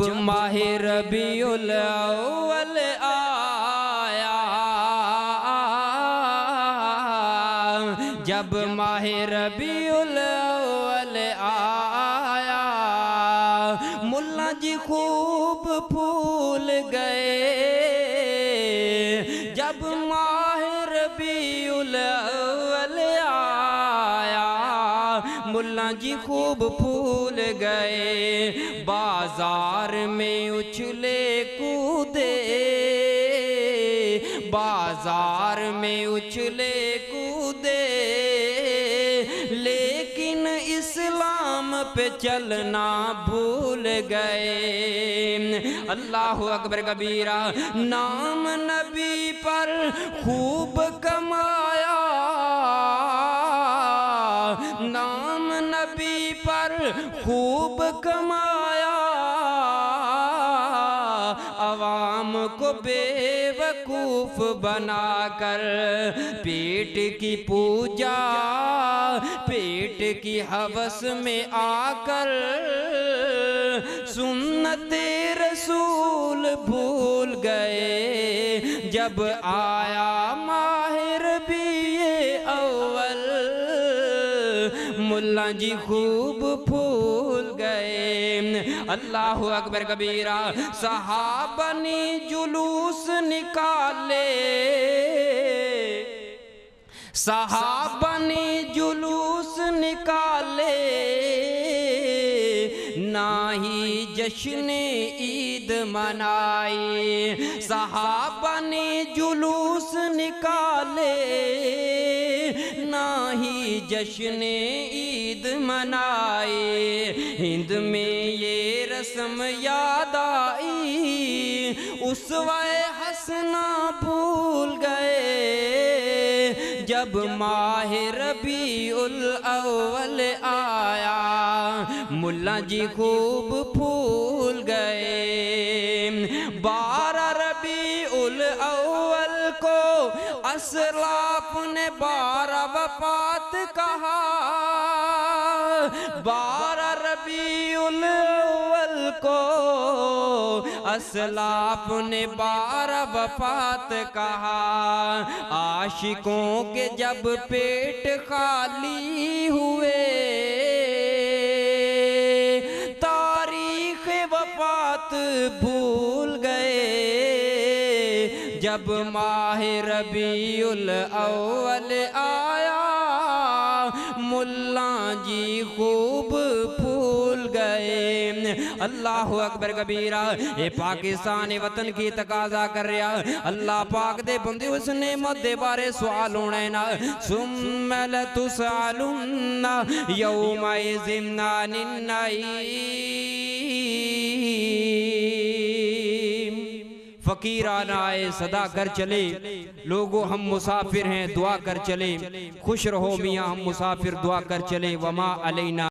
माहे रबीउल अव्वल आया, जब माहे रबीउल अव्वल आया, मुल्ला जी खूब फूल गए। जब माहे रबीउल अव्वल आया, मुल्ला जी खूब फूल गए। बाजार में उछले कूदे, बाजार में उछले कूदे, लेकिन इस्लाम पे चलना भूल गए। अल्लाहु अकबर कबीरा। नाम नबी पर खूब कमाया, नाम नबी पर खूब कमाया, अवाम को बेवकूफ बनाकर पेट की पूजा, पेट की हवस में आकर सुन्नते रसूल भूल गए। जब आया माहे रबीउल अव्वल, मुल्ला जी खूब फूल गए। अल्लाहु अकबर कबीरा। सहाबा ने जुलूस निकाले, सहाबा ने जुलूस निकाले, ना ही जश्न ईद मनाई। सहाबा ने जुलूस निकाले, ना ही जश्न ईद मनाए। हिंद में ये रस्म याद आई, उसवाए हसना भूल गए। जब माहे रबीउल अव्वल आया, मुल्ला जी खूब फूल गए। 12 रबीउल अव्वल को असलाफ ने 12 वफात कहा। 12 रबीउल अव्वल को असलाफ ने 12 वफात कहा। आशिकों के जब पेट खाली हुए, तारीख वफात भूल गए। जब माहे रबीउल अव्वल आया, मुल्ला जी खूब फूल गए। अल्लाहु अकबर कबीरा। ये पाकिस्तान वतन की तकाजा कर रहा। अल्लाह पाक दे बंदे उस नेमत दे बारे सवाल होने ना। सुम्मा लतुसअलुन्ना यौमइज़िन अनिन नईम। फकीर आना आए सदा कर चले, लोगों हम मुसाफिर हैं दुआ कर चले। खुश रहो मियाँ हम मुसाफिर दुआ कर चले। वमा अलैना